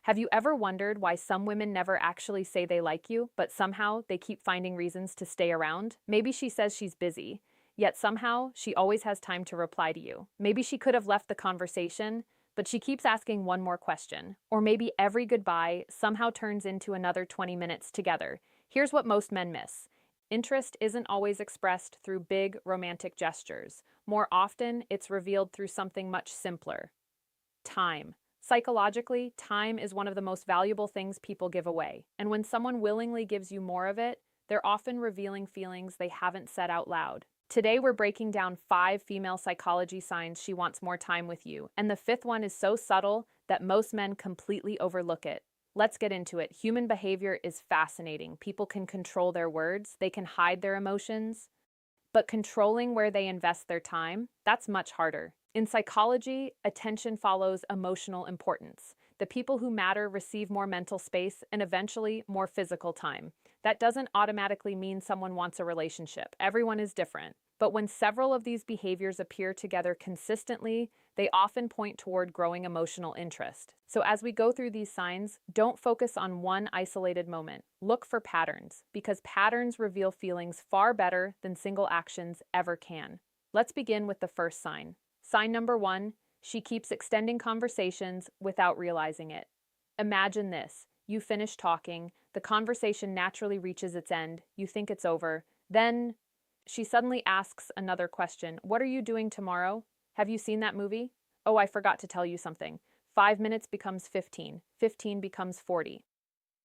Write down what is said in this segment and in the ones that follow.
Have you ever wondered why some women never actually say they like you, but somehow they keep finding reasons to stay around? Maybe she says she's busy, yet somehow she always has time to reply to you. Maybe she could have left the conversation, but she keeps asking one more question. Or maybe every goodbye somehow turns into another 20 minutes together. Here's what most men miss. Interest isn't always expressed through big romantic gestures. More often, it's revealed through something much simpler. Time. Psychologically, time is one of the most valuable things people give away. And when someone willingly gives you more of it, they're often revealing feelings they haven't said out loud. Today, we're breaking down 5 female psychology signs she wants more time with you. And the fifth one is so subtle that most men completely overlook it. Let's get into it. Human behavior is fascinating. People can control their words, they can hide their emotions, but controlling where they invest their time, that's much harder. In psychology, attention follows emotional importance. The people who matter receive more mental space and eventually more physical time. That doesn't automatically mean someone wants a relationship. Everyone is different. But when several of these behaviors appear together consistently, they often point toward growing emotional interest. So as we go through these signs, don't focus on one isolated moment. Look for patterns, because patterns reveal feelings far better than single actions ever can. Let's begin with the first sign. Sign number 1, she keeps extending conversations without realizing it. Imagine this. You finish talking, the conversation naturally reaches its end, you think it's over, then she suddenly asks another question. What are you doing tomorrow? Have you seen that movie? Oh, I forgot to tell you something. 5 minutes becomes 15. 15 becomes 40.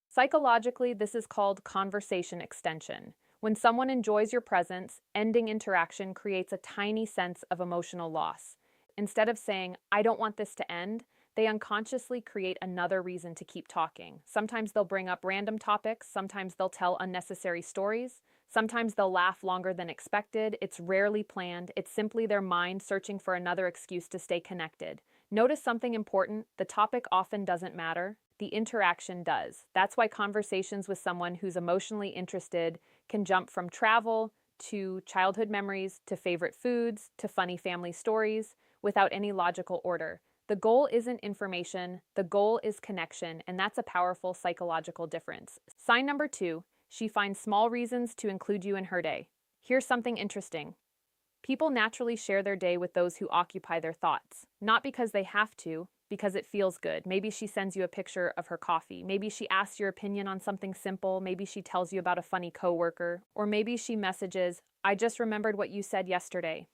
Psychologically, this is called conversation extension. When someone enjoys your presence, ending interaction creates a tiny sense of emotional loss. Instead of saying, I don't want this to end, they unconsciously create another reason to keep talking. Sometimes they'll bring up random topics, sometimes they'll tell unnecessary stories, sometimes they'll laugh longer than expected. It's rarely planned, it's simply their mind searching for another excuse to stay connected. Notice something important: the topic often doesn't matter, the interaction does. That's why conversations with someone who's emotionally interested can jump from travel to childhood memories to favorite foods to funny family stories without any logical order. The goal isn't information, the goal is connection, and that's a powerful psychological difference. Sign number 2, she finds small reasons to include you in her day. Here's something interesting. People naturally share their day with those who occupy their thoughts, not because they have to, because it feels good. Maybe she sends you a picture of her coffee. Maybe she asks your opinion on something simple. Maybe she tells you about a funny coworker. Or maybe she messages, I just remembered what you said yesterday.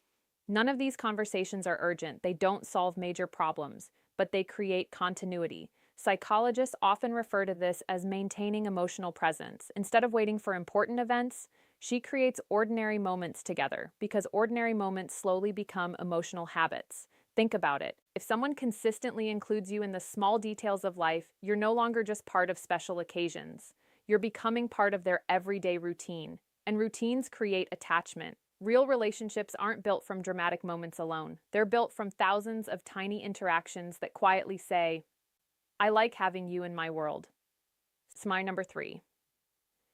None of these conversations are urgent. They don't solve major problems, but they create continuity. Psychologists often refer to this as maintaining emotional presence. Instead of waiting for important events, she creates ordinary moments together, because ordinary moments slowly become emotional habits. Think about it. If someone consistently includes you in the small details of life, you're no longer just part of special occasions. You're becoming part of their everyday routine. And routines create attachment. Real relationships aren't built from dramatic moments alone. They're built from thousands of tiny interactions that quietly say, I like having you in my world. Smile number 3.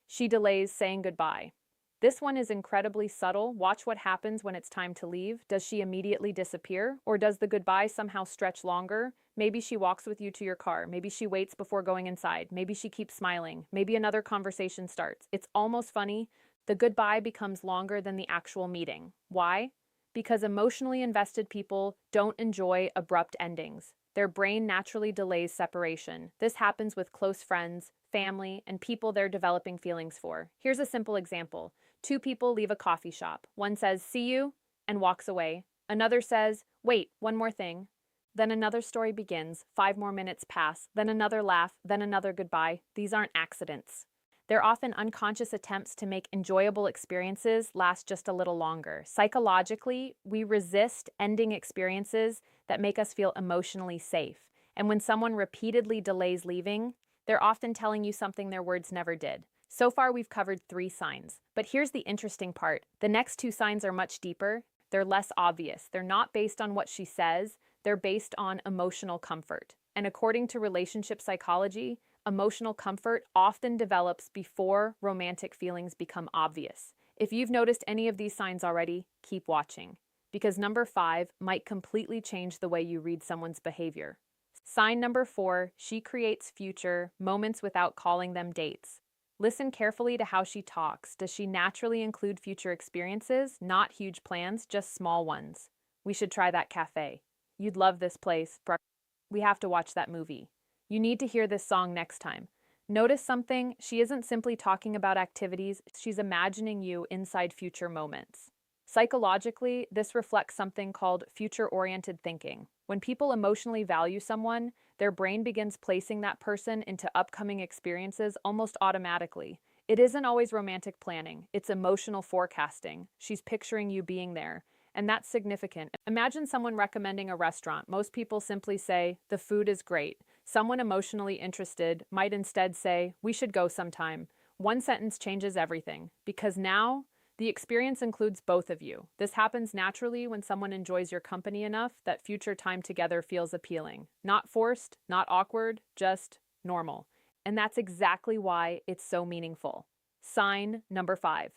She delays saying goodbye. This one is incredibly subtle. Watch what happens when it's time to leave. Does she immediately disappear? Or does the goodbye somehow stretch longer? Maybe she walks with you to your car. Maybe she waits before going inside. Maybe she keeps smiling. Maybe another conversation starts. It's almost funny. The goodbye becomes longer than the actual meeting. Why? Because emotionally invested people don't enjoy abrupt endings. Their brain naturally delays separation. This happens with close friends, family, and people they're developing feelings for. Here's a simple example. 2 people leave a coffee shop. One says, see you, and walks away. Another says, wait, one more thing. Then another story begins. 5 more minutes pass. Then another laugh. Then another goodbye. These aren't accidents. They're often unconscious attempts to make enjoyable experiences last just a little longer. Psychologically, we resist ending experiences that make us feel emotionally safe. And when someone repeatedly delays leaving, they're often telling you something their words never did. So far, we've covered 3 signs. But here's the interesting part. The next 2 signs are much deeper. They're less obvious. They're not based on what she says. They're based on emotional comfort. And according to relationship psychology, emotional comfort often develops before romantic feelings become obvious. If you've noticed any of these signs already, keep watching, because number 5 might completely change the way you read someone's behavior. Sign number 4, she creates future moments without calling them dates. Listen carefully to how she talks. Does she naturally include future experiences, not huge plans, just small ones? We should try that cafe. You'd love this place. We have to watch that movie. You need to hear this song next time. Notice something, she isn't simply talking about activities, she's imagining you inside future moments. Psychologically, this reflects something called future-oriented thinking. When people emotionally value someone, their brain begins placing that person into upcoming experiences almost automatically. It isn't always romantic planning, it's emotional forecasting. She's picturing you being there. And that's significant. Imagine someone recommending a restaurant. Most people simply say, the food is great. Someone emotionally interested might instead say, we should go sometime. One sentence changes everything, because now the experience includes both of you. This happens naturally when someone enjoys your company enough that future time together feels appealing. Not forced, not awkward, just normal. And that's exactly why it's so meaningful. Sign number 5.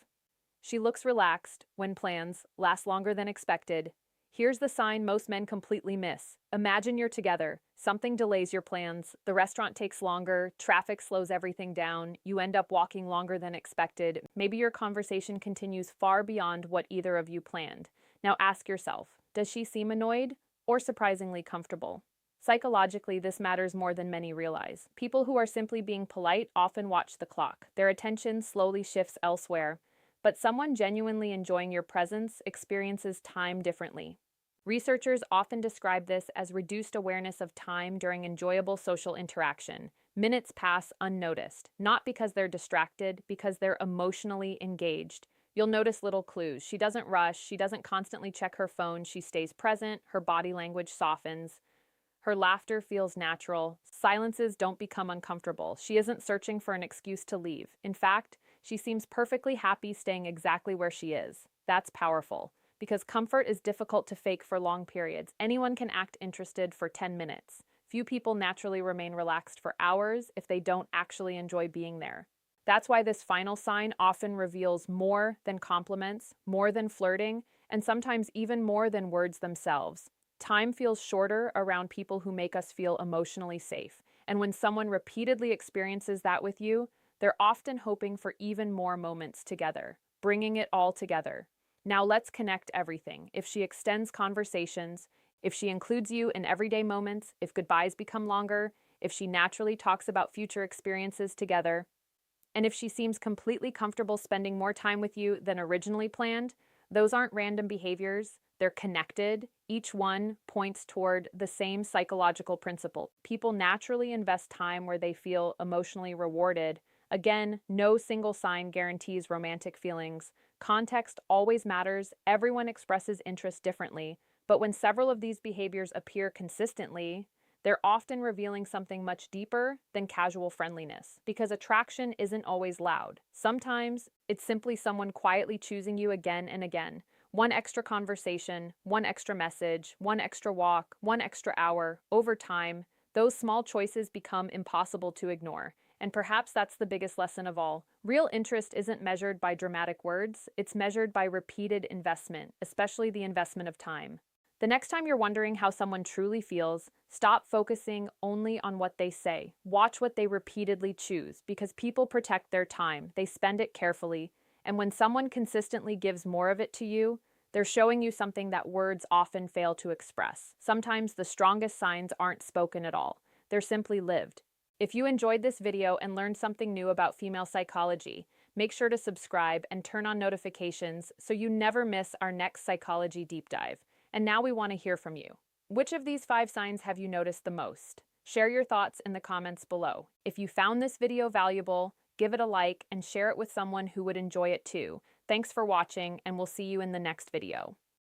She looks relaxed when plans last longer than expected. Here's the sign most men completely miss. Imagine you're together. Something delays your plans. The restaurant takes longer. Traffic slows everything down. You end up walking longer than expected. Maybe your conversation continues far beyond what either of you planned. Now ask yourself, does she seem annoyed or surprisingly comfortable? Psychologically, this matters more than many realize. People who are simply being polite often watch the clock. Their attention slowly shifts elsewhere. But someone genuinely enjoying your presence experiences time differently. Researchers often describe this as reduced awareness of time during enjoyable social interaction. Minutes pass unnoticed, not because they're distracted, because they're emotionally engaged. You'll notice little clues. She doesn't rush, she doesn't constantly check her phone, she stays present, her body language softens. Her laughter feels natural. Silences don't become uncomfortable. She isn't searching for an excuse to leave. In fact, she seems perfectly happy staying exactly where she is. That's powerful, because comfort is difficult to fake for long periods. Anyone can act interested for 10 minutes. Few people naturally remain relaxed for hours if they don't actually enjoy being there. That's why this final sign often reveals more than compliments, more than flirting, and sometimes even more than words themselves. Time feels shorter around people who make us feel emotionally safe. And when someone repeatedly experiences that with you, they're often hoping for even more moments together, bringing it all together. Now let's connect everything. If she extends conversations, if she includes you in everyday moments, if goodbyes become longer, if she naturally talks about future experiences together, and if she seems completely comfortable spending more time with you than originally planned, those aren't random behaviors. They're connected. Each one points toward the same psychological principle. People naturally invest time where they feel emotionally rewarded. Again, no single sign guarantees romantic feelings. Context always matters. Everyone expresses interest differently. But when several of these behaviors appear consistently, they're often revealing something much deeper than casual friendliness, because attraction isn't always loud. Sometimes it's simply someone quietly choosing you again and again. One extra conversation, one extra message, one extra walk, one extra hour. Over time, those small choices become impossible to ignore. And perhaps that's the biggest lesson of all. Real interest isn't measured by dramatic words, it's measured by repeated investment, especially the investment of time. The next time you're wondering how someone truly feels, stop focusing only on what they say. Watch what they repeatedly choose, because people protect their time. They spend it carefully. And when someone consistently gives more of it to you, they're showing you something that words often fail to express. Sometimes the strongest signs aren't spoken at all. They're simply lived. If you enjoyed this video and learned something new about female psychology, make sure to subscribe and turn on notifications so you never miss our next psychology deep dive. And now we want to hear from you. Which of these 5 signs have you noticed the most? Share your thoughts in the comments below. If you found this video valuable, give it a like and share it with someone who would enjoy it too. Thanks for watching, and we'll see you in the next video.